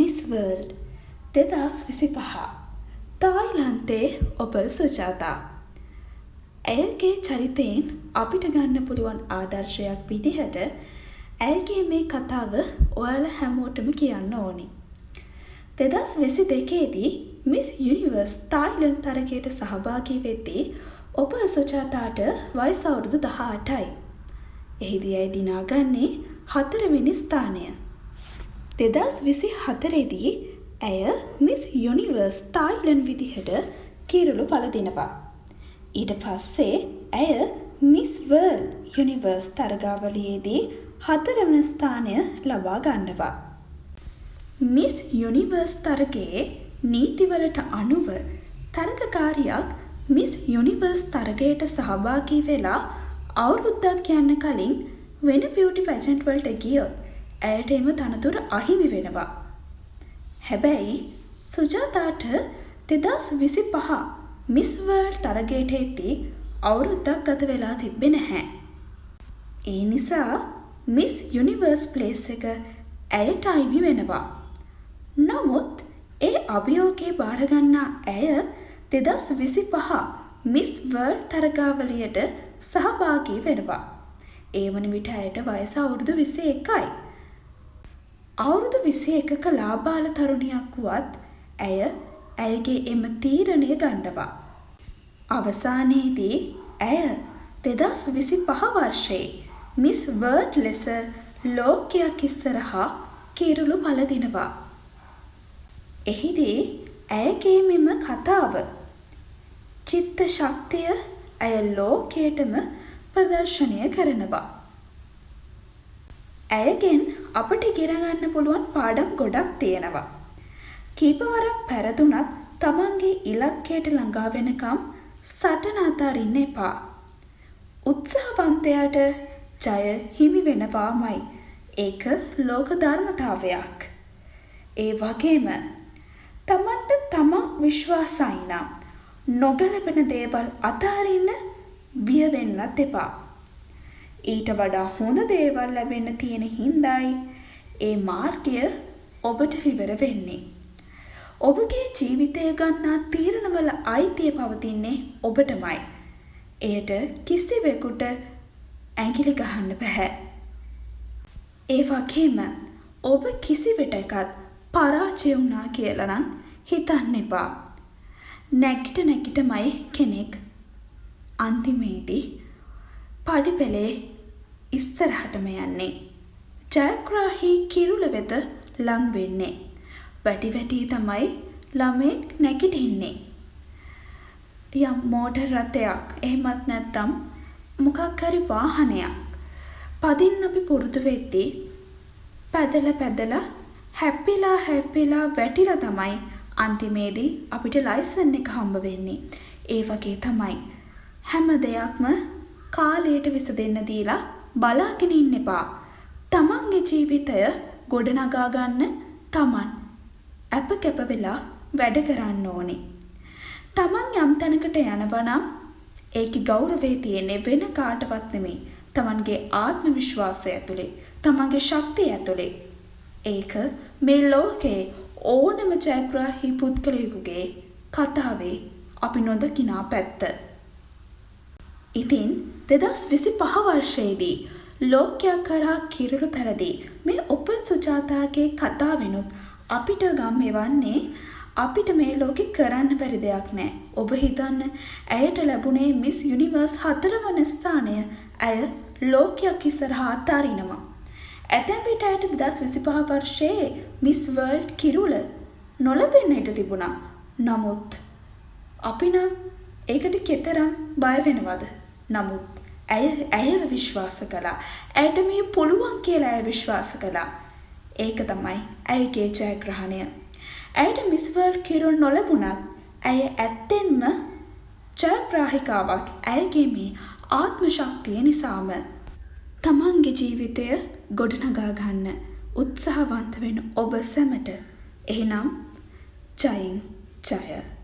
Miss World 2025 තායිලන්තයේ Opal Suchata. ඇයගේ චරිතයෙන් අපිට ගන්න පුළුවන් ආදර්ශයක් විදිහට ඇයගේ මේ කතාව ඔයාලා හැමෝටම කියන්න ඕනි. 2022 දී මිස් යුනිවර්ස් තායිලන්ත තරගයට සහභාගී වෙද්දී ඔපල් සුජාතාට වයස අවුරුදු 18යි. එහිදී ඇය දිනාගන්නේ 4 වෙනි ස්ථානය. 2024 දී ඇය මිස් යුනිවර්ස් තායිලන්ත විදිහට කිරුළු පළදිනවා. ඊට පස්සේ ඇය මිස් වර්ල්ඩ් යුනිවර්ස් තරගාවලියේදී 4 වන ස්ථානය ලබා ගන්නවා. මිස් යුනිවර්ස් තරගයේ නීතිවලට අනුව තරගකාරියක් මිස් යුනිවර්ස් තරගයට සහභාගී වෙලා අවුරුද්දක් යන්න කලින් වෙන බියුටි පැජන්ට් වලට ගියොත් ඇයට එම තනතුර අහිමි වෙනවා. හැබැයි සුජාතාට 2025 මිස් වර්ල්ඩ් තරගයට එද්දී අවුරුද්දක් ගත වෙලා තිබ්බේ නැහැ. ඒ නිසා මිස් යුනිවර්ස් ප්ලේස් එක ඇයට අහිමි වෙනවා. නමුත් ඒ අභියෝගය බාරගන්නා ඇය 2025 මිස් වර්ල්ඩ් තරගාවලියට සහභාගී වෙනවා. ඒ වන විට ඇයට වයස අවුරුදු 21යි. අවුරුදු 21ක ලාබාල තරුණියක් වුවත් ඇය ඇයගේ එම තීරණය ගන්නවා. අවසානයේදී ඇය 2025 වර්ෂයේ මිස් වර්ල්ඩ් ලෙස ලෝකයක් ඉස්සරහා කිරුළු පළදිනවා. එහිදී ඇයගේ මෙම කතාව චිත්ත ශක්තිය ඇය ලෝකයටම ප්‍රදර්ශනය කරනවා. ඇයගෙන් අපට ඉගෙන ගන්න පුළුවන් පාඩම් ගොඩක් තියෙනවා. කීපවරක් පෙරදුනත් තමන්ගේ ඉලක්කයට ළඟා වෙනකම් සටන අතාරින්න එපා. උත්සාහවන්තයාට ජය හිමි වෙනවාමයි. ඒක ලෝක ධර්මතාවයක්. ඒ වගේම තමන්ට තමන් විශ්වාසයි නම් නොගැලපෙන දේවල් අතාරින්න බිය වෙන්නත් එපා. ඊට වඩා හොඳ දේවල් ලැබෙන්න තියෙන හින්දායි ඒ මාර්ගය ඔබට විවර වෙන්නේ. ඔබගේ ජීවිතය ගන්නා තීරණවල අයිතිය පවතින්නේ ඔබටමයි. එයට කිසිවෙකුට ඇඟිලි ගහන්න බෑ. ඒ වගේම ඔබ කිසිවිටකත් පරාජය වුණා කියලා නම් හිතන්න එපා. නැගිටමයි කෙනෙක් අන්තිමේදී පඩිපෙළේ ඉස්සරහටම යන්නේ. ජයග්‍රාහී කිරුළ වෙත ලං වෙන්නේ. වැටි තමයි ළමෙක් නැගිටින්නේ. යම් මෝටර් රථයක් එහෙමත් නැත්නම් මොකක් හරි වාහනයක් පදින්න අපි පුරුදු වෙද්දී පැදලා හැප්පිලා වැටිලා තමයි අන්තිමේදී අපිට ලයිසන් එක හම්බ වෙන්නේ. ඒ වගේ තමයි හැම දෙයක්ම කාලයට විසඳෙන්න දීලා බලාගෙන ඉන්න එපා. තමන්ගේ ජීවිතය ගොඩනගා ගන්න තමන් අප කැප වෙලා වැඩ කරන්න ඕනේ. තමන් යම් තැනකට යනවා නම් ඒකේ ගෞරවය තියෙන්නේ වෙන කාටවත් නෙමෙයි. තමන්ගේ ආත්ම විශ්වාසය ඇතුලේ, තමන්ගේ ශක්තිය ඇතුලේ. ඒක මේ ලෝකේ ඕනම ජයග්‍රාහී පුද්ගලයෙකුගේ කතාවේ අපි නොදකිනා පැත්ත. ඉතින් 2025 වර්ෂයේදී ලෝකයක් කරා කිරුළු පැලදී මේ ඔපල් සුජාතාගේ කතාවෙනුත් අපිට ගම් එවන්නේ අපිට මේ ලෝකේ කරන්න බැරි දෙයක් නෑ. ඔබ හිතන්න ඇයට ලැබුණේ මිස් යුනිවර්ස් 4 වන ස්ථානය ඇය ලෝකයක් ඉස්සරහා අතාරිනවා. ඇතැම් විට ඇයට 2025 වර්ෂයේ මිස් වර්ල්ඩ් කිරුළ නොලැබෙන්න ඉඩ තිබුණා. නමුත් අපි නම් ඒකට කෙතරම් බය වෙනවද? නමුත් ඇයව විශ්වාස කළා. ඇයට මේ පුළුවන් කියලා ඇය විශ්වාස කළා. ඒක තමයි ඇයගේ ජයග්‍රහණය. ඇයට මිස් වර්ල්ඩ් කිරුළ නොලැබුණත් ඇය ඇත්තෙන්ම ජයග්‍රාහිකාවක්. ඇයගේ මේ ආත්ම ශක්තිය නිසාම තමන්ගේ ජීවිතය ගොඩනගා ගන්න උත්සාහවන්ත වෙන ඔබ සැමට එහෙනම් ජයෙන් ජය.